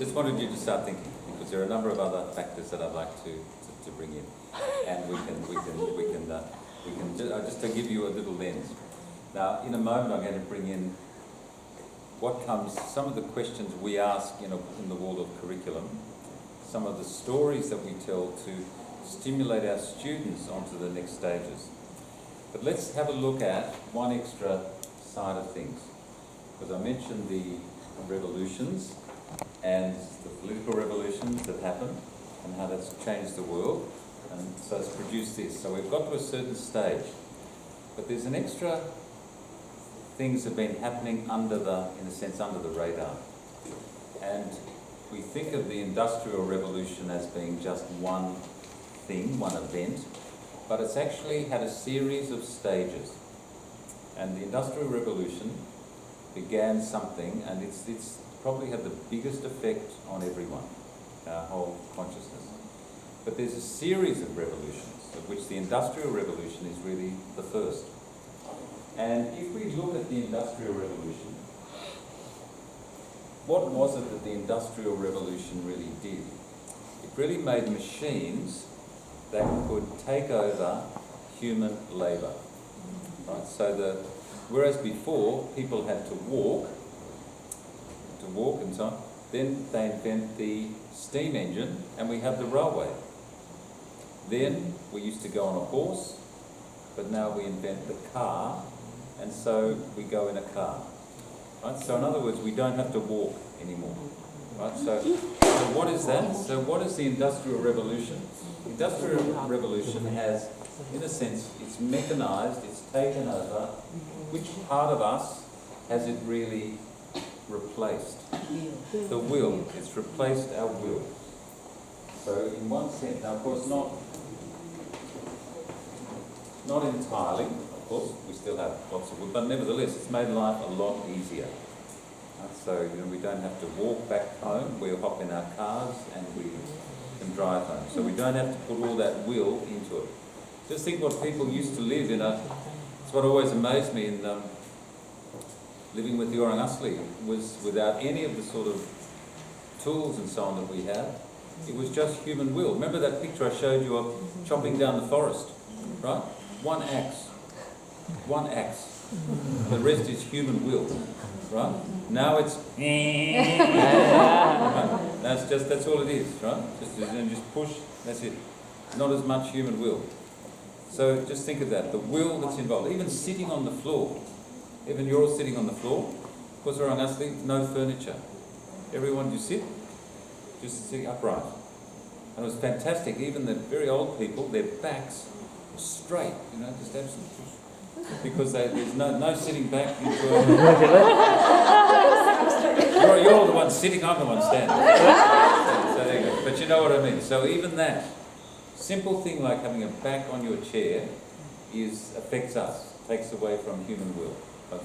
just wanted you to start thinking, because there are a number of other factors that I'd like to bring in, and we can just to give you a little lens. Now, in a moment, I'm going to bring in some of the questions we ask in the world of curriculum, some of the stories that we tell to stimulate our students onto the next stages. But let's have a look at one extra side of things, because I mentioned the revolutions and the political revolutions that happened and how that's changed the world, and so it's produced this. So we've got to a certain stage, but there's an extra things have been happening under the radar. And we think of the Industrial Revolution as being just one thing, one event, but it's actually had a series of stages. And the Industrial Revolution began something, and it's probably had the biggest effect on everyone, our whole consciousness. But there's a series of revolutions, of which the Industrial Revolution is really the first. And if we look at the Industrial Revolution, what was it that the Industrial Revolution really did? It really made machines that could take over human labour. Right? So whereas before people had to walk and so on, then they invent the steam engine and we have the railway. Then we used to go on a horse, but now we invent the car, and so we go in a car. Right? So in other words, we don't have to walk anymore. Right? So what is that? So what is the Industrial Revolution? The Industrial Revolution has, in a sense, it's mechanised, it's taken over. Which part of us has it really replaced? The will. It's replaced our will. So in one sense, now of course not entirely, of course, we still have lots of will, but nevertheless it's made life a lot easier. So we don't have to walk back home, we hop in our cars and we can drive home. So we don't have to put all that will into it. Just think what people used to live in it's what always amazed me in living with the Orang Asli, was without any of the sort of tools and so on that we have. It was just human will. Remember that picture I showed you of chopping down the forest, right? One axe. The rest is human will, right? Now it's right? That's all it is, right? Just push. That's it. Not as much human will. So just think of that. The will that's involved. Even sitting on the floor. Even you're all sitting on the floor. Of course, around us, no furniture. Everyone just sitting upright. And it was fantastic. Even the very old people, their backs were straight. Just absolutely. Because there's no sitting back into a... you're the one sitting, I'm the one standing. So there you go. But you know what I mean. So even that simple thing like having a back on your chair affects us, takes away from human will. But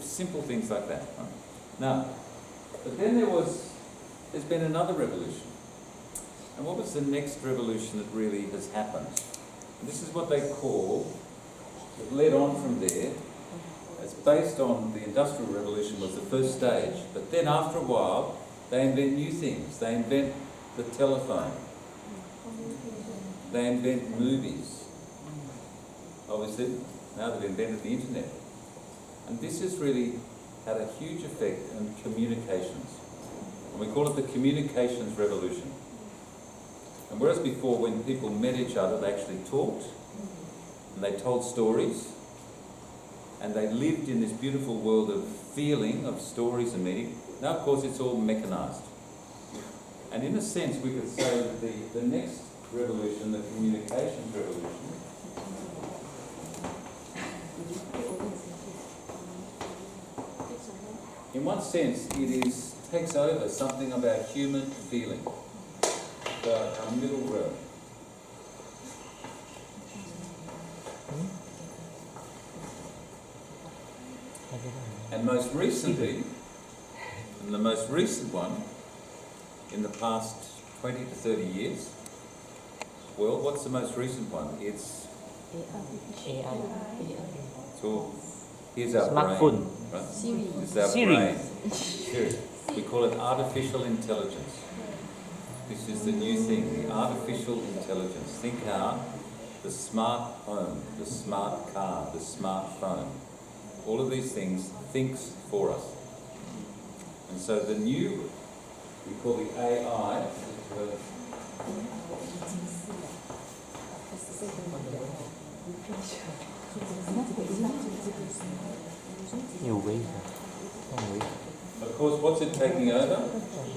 simple things like that. Right? Now, but then there's been another revolution. And what was the next revolution that really has happened? And this is what they call, it led on from there. It's based on the Industrial Revolution was the first stage. But then after a while, they invent new things. They invent the telephone. They invent movies. Obviously, now they've invented the internet. And this has really had a huge effect on communications. And we call it the communications revolution. And whereas before, when people met each other, they actually talked, and they told stories, and they lived in this beautiful world of feeling, of stories and meaning. Now, of course, it's all mechanised. And in a sense, we could say that the next revolution, the communications revolution, in one sense, it takes over something of our human feeling, our middle realm. And most recently, the most recent one, in the past 20 to 30 years, well, what's the most recent one? It's AI. so here's our Smartphone. brain, right? Siri. It's our Siri. brain. Siri. We call it artificial intelligence. This is the new thing, the artificial intelligence. Think how the smart home, the smart car, the smartphone, all of these things thinks for us. And so the new, we call the AI, nhiều quý không quý of course, what's it taking over?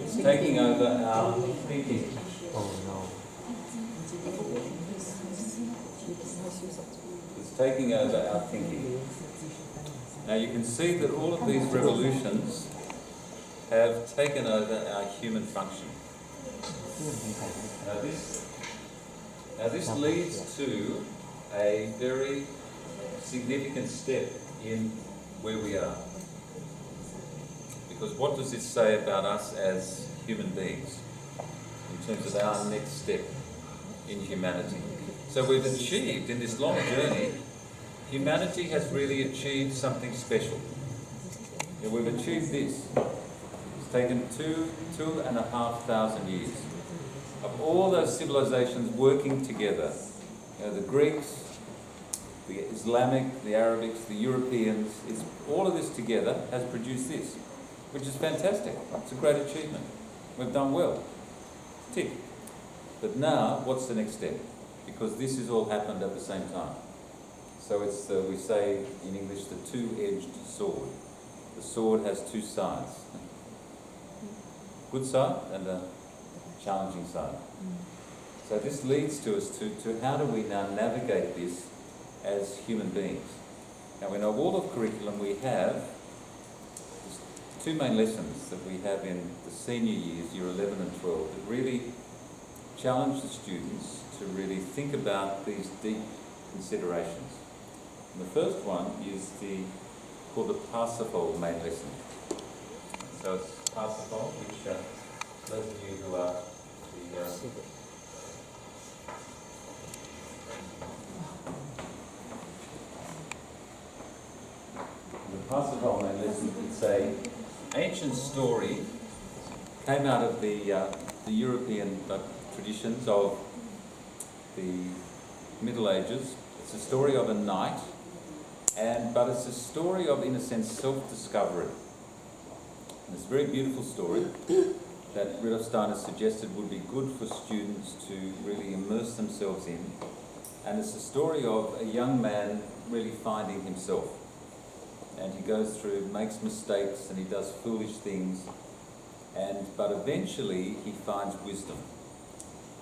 It's taking over our thinking. oh no It's taking over our thinking. Now you can see that all of these revolutions have taken over our human function. Now this leads to a very significant step in where we are. Because what does it say about us as human beings in terms of our next step in humanity? So we've achieved, in this long journey, humanity has really achieved something special. Yeah, we've achieved this. It's taken 2,500 years of all those civilizations working together. You know, the Greeks, the Islamic, the Arabics, the Europeans, all of this together has produced this, which is fantastic. It's a great achievement. We've done well. Tick. But now, what's the next step? Because this has all happened at the same time. So it's, we say in English, the two-edged sword. The sword has two sides. Good side and a challenging side. So this leads to us to how do we now navigate this as human beings? Now in our wall of curriculum we have two main lessons that we have in the senior years, year 11 and 12, that really challenge the students to really think about these deep considerations. And the first one is called the Parsifal main lesson. So it's Parsifal, which those of you who are the Parsifal main lesson, it's an ancient story, came out of the European traditions of the Middle Ages. It's a story of a knight, but it's a story of, in a sense, self-discovery. And it's a very beautiful story that Rudolf Steiner suggested would be good for students to really immerse themselves in. And it's a story of a young man really finding himself. And he goes through, makes mistakes, and he does foolish things, but eventually he finds wisdom.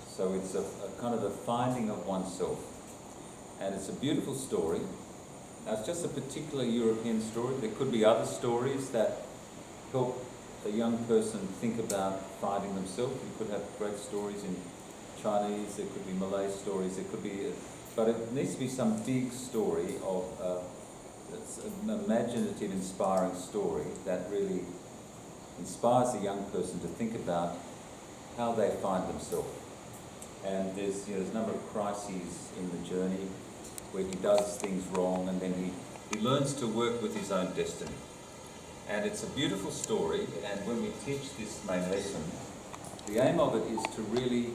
So it's a kind of a finding of oneself. And it's a beautiful story. Now it's just a particular European story. There could be other stories that help a young person think about finding themselves. You could have great stories in Chinese, there could be Malay stories, there could be, but it needs to be some big story of it's an imaginative, inspiring story that really inspires a young person to think about how they find themselves. And there's a number of crises in the journey where he does things wrong, and then he learns to work with his own destiny. And it's a beautiful story, and when we teach this main lesson, the aim of it is to really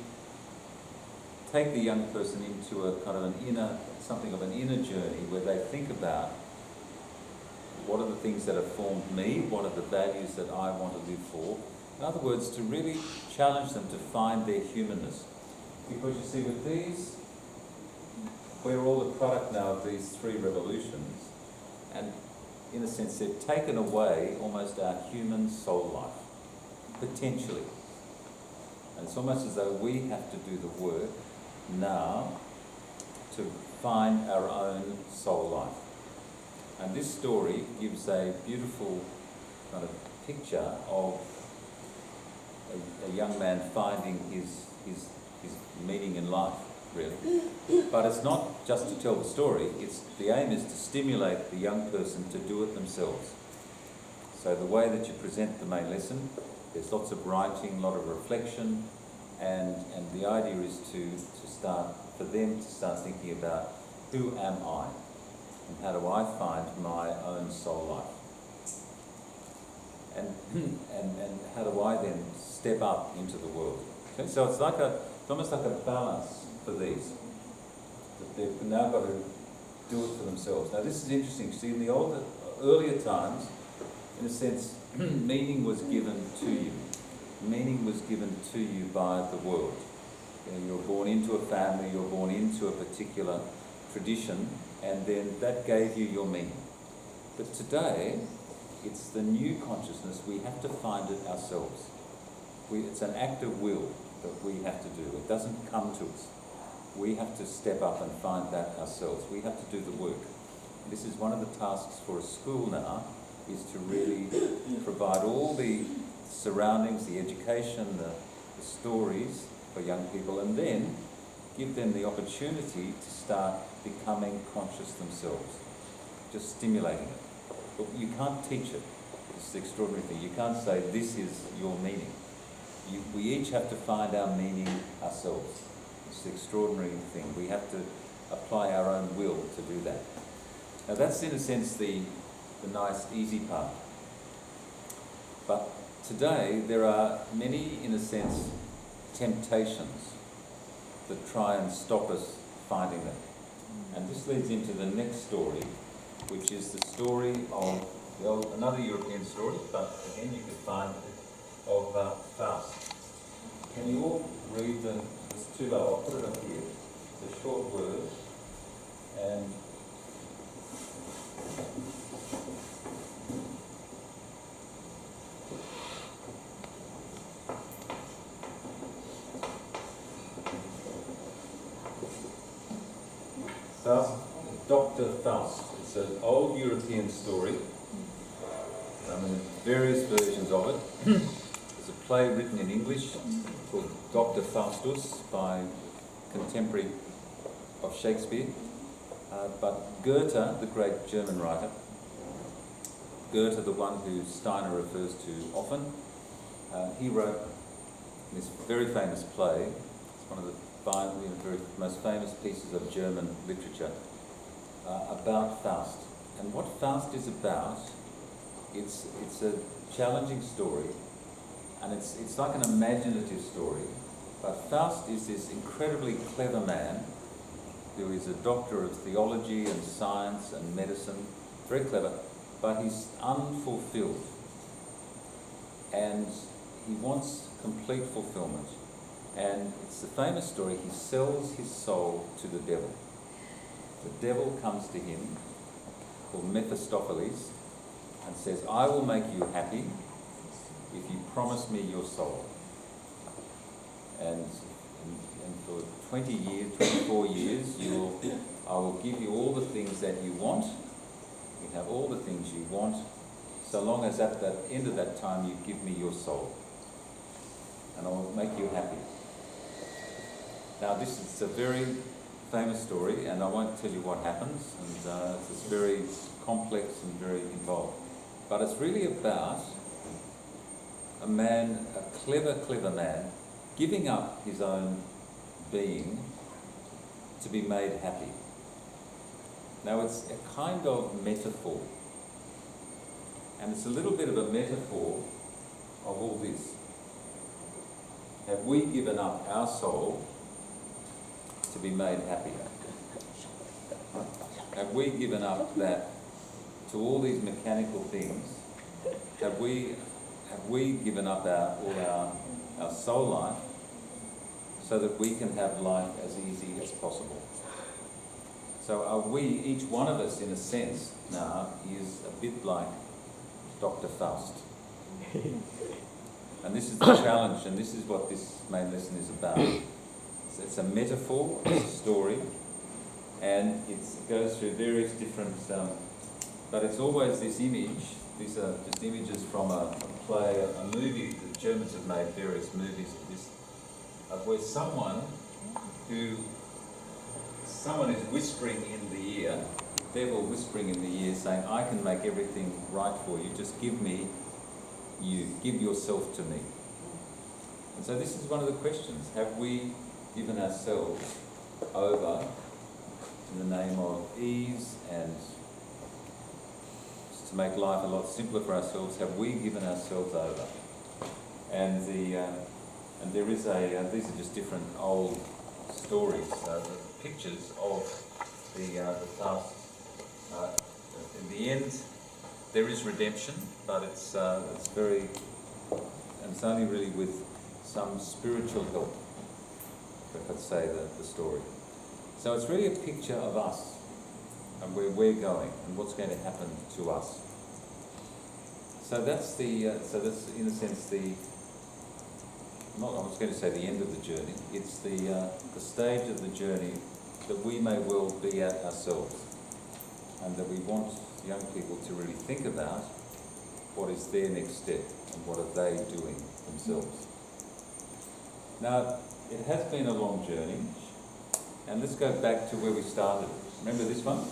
take the young person into a kind of something of an inner journey where they think about what are the things that have formed me, what are the values that I want to live for. In other words, to really challenge them to find their humanness. Because you see, with these, we're all the product now of these three revolutions, and in a sense they've taken away almost our human soul life, potentially. And it's almost as though we have to do the work now to find our own soul life. And this story gives a beautiful kind of picture of a young man finding his meaning in life, really. But it's not just to tell the story, the aim is to stimulate the young person to do it themselves. So the way that you present the main lesson, there's lots of writing, a lot of reflection, and the idea is for them to start thinking about who am I? And how do I find my own soul life? And how do I then step up into the world? Okay, so it's almost like a balance for these. That they've now got to do it for themselves. Now this is interesting. See, in the earlier times, in a sense, meaning was given to you. Meaning was given to you by the world. You know, you're born into a family, you're born into a particular tradition, and then that gave you your meaning. But today, it's the new consciousness. We have to find it ourselves. It's an act of will that we have to do. It doesn't come to us. We have to step up and find that ourselves. We have to do the work. This is one of the tasks for a school now, is to really provide all the surroundings, the education, the stories for young people, and then give them the opportunity to start becoming conscious themselves, just stimulating it. But you can't teach it. It's the extraordinary thing. You can't say, this is your meaning. We each have to find our meaning ourselves. It's the extraordinary thing. We have to apply our own will to do that. Now that's in a sense the nice, easy part. But today there are many, in a sense, temptations that try and stop us finding them. And this leads into the next story, which is the story of another European story, but again you can find it, of Faust. Can you all read this too low? I'll put it up here. It's a short word, and Faust, Dr. Faust. It's an old European story. Various versions of it. There's a play written in English called Dr. Faustus by contemporary of Shakespeare. But Goethe, the great German writer, Goethe, the one who Steiner refers to often, he wrote this very famous play. It's one of the most famous pieces of German literature about Faust. And what Faust is about, it's a challenging story, and it's like an imaginative story. But Faust is this incredibly clever man who is a doctor of theology and science and medicine, very clever, but he's unfulfilled. And he wants complete fulfillment. And it's the famous story, he sells his soul to the devil. The devil comes to him, called Mephistopheles, and says, I will make you happy if you promise me your soul. And for 20 years, 24 years, I will give you all the things that you want. You have all the things you want, so long as at the end of that time you give me your soul. And I will make you happy. Now this is a very famous story, and I won't tell you what happens, and it's very complex and very involved. But it's really about a man, a clever man, giving up his own being to be made happy. Now it's a kind of metaphor, and it's a little bit of a metaphor of all this. Have we given up our soul to be made happy? Have we given up that to all these mechanical things? Have we given up our soul life so that we can have life as easy as possible? So are we, each one of us in a sense now, is a bit like Dr. Faust. And this is the challenge, and this is what this main lesson is about. It's a metaphor, it's a story, and it goes through various different, but it's always this image. These are just images from a play, a movie. The Germans have made various movies of this, where someone is whispering in the ear, the devil whispering in the ear, saying, I can make everything right for you, just give me you, give yourself to me. And so this is one of the questions. Have we given ourselves over in the name of ease and to make life a lot simpler for ourselves? Have we given ourselves over And there is these are just different old stories, the pictures of the past. In the end, there is redemption, but it's very, and it's only really with some spiritual help, if I could say the story. So it's really a picture of us and where we're going and what's going to happen to us. So that's in a sense I was going to say the end of the journey. It's the stage of the journey that we may well be at ourselves, and that we want young people to really think about what is their next step and what are they doing themselves. Now, it has been a long journey, and let's go back to where we started. Remember this one?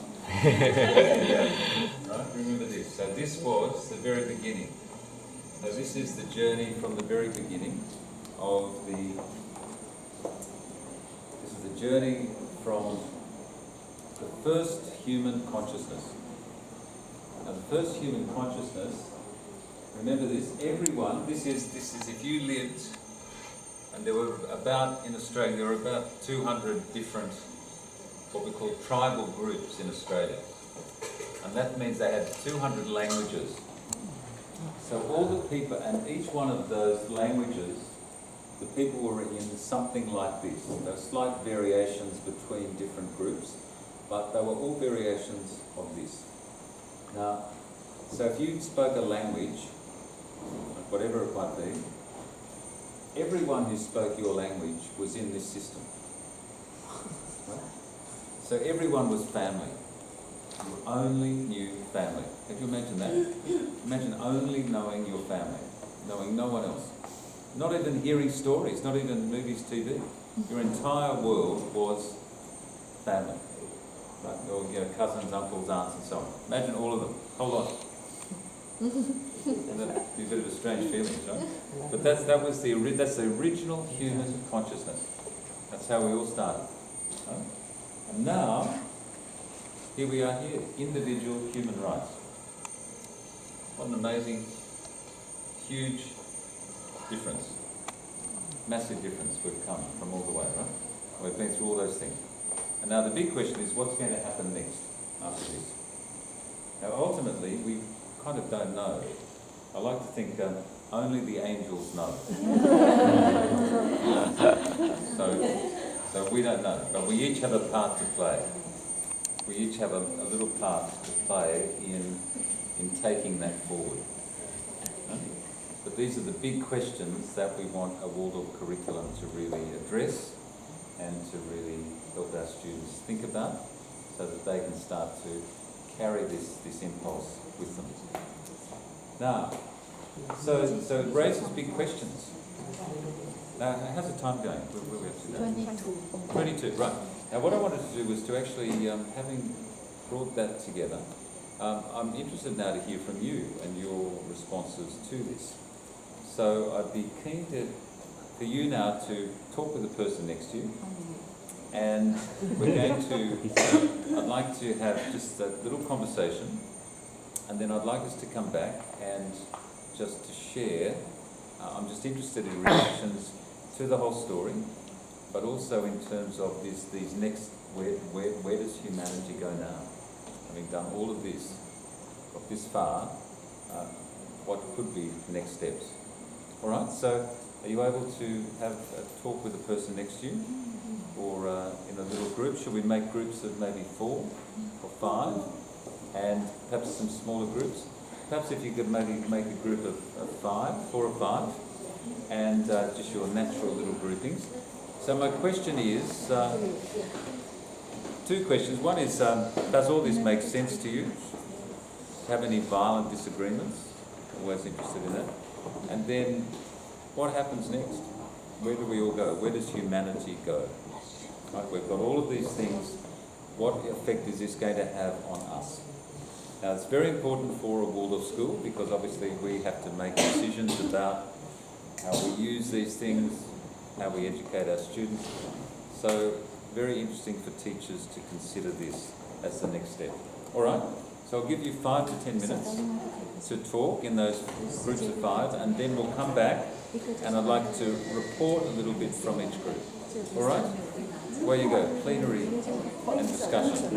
Right? Remember this. So this was the very beginning. So this is the journey from the very beginning of this is the journey from the first human consciousness. Now the first human consciousness, remember this, everyone, this is if you lived, and there were in Australia, there were about 200 different, what we call tribal groups in Australia. And that means they had 200 languages. So all the people, and each one of those languages, the people were in something like this. There were slight variations between different groups, but they were all variations of this. Now, so if you spoke a language, whatever it might be, everyone who spoke your language was in this system. Right? So everyone was family. You only knew family. Can you imagine that? Imagine only knowing your family, knowing no one else. Not even hearing stories, not even movies, TV. Your entire world was family. Right? Or, cousins, uncles, aunts and so on. Imagine all of them, whole lot. And that'd be a bit of a strange feeling, right? But that's the original human consciousness. That's how we all started. Right? And now, here we are here, individual human rights. What an amazing, huge difference. Massive difference we've come from all the way, right? We've been through all those things. And now the big question is, what's going to happen next after this? Now ultimately, we kind of don't know. I like to think only the angels know. So we don't know, but we each have a part to play. We each have a little part to play in taking that forward. But these are the big questions that we want a Waldorf curriculum to really address and to really help our students think about, so that they can start to carry this impulse with them. Now, so it raises big questions. Now, how's the time going? Where are we up to now? 22, right. Now, what I wanted to do was to actually, having brought that together, I'm interested now to hear from you and your responses to this. So I'd be keen for you now to talk with the person next to you, and we're going to, I'd like to have just a little conversation, and then I'd like us to come back and just to share. I'm just interested in reactions to the whole story, but also in terms of these next, where does humanity go now? Having done all of this, got this far, what could be the next steps? All right, so are you able to have a talk with the person next to you, or in a little group? Should we make groups of maybe 4 or 5, and perhaps some smaller groups? Perhaps if you could maybe make a group of 5, 4 or 5, and just your natural little groupings. So my question is, 2 questions. One is, does all this make sense to you? Have any violent disagreements? Always interested in that. And then, what happens next? Where do we all go? Where does humanity go? Right, we've got all of these things. What effect is this going to have on us? Now, it's very important for a Waldorf school, because obviously we have to make decisions about how we use these things, how we educate our students. So, very interesting for teachers to consider this as the next step. All right? So I'll give you 5 to 10 minutes to talk in those groups of 5, and then we'll come back and I'd like to report a little bit from each group. All right? Away you go, plenary and discussion.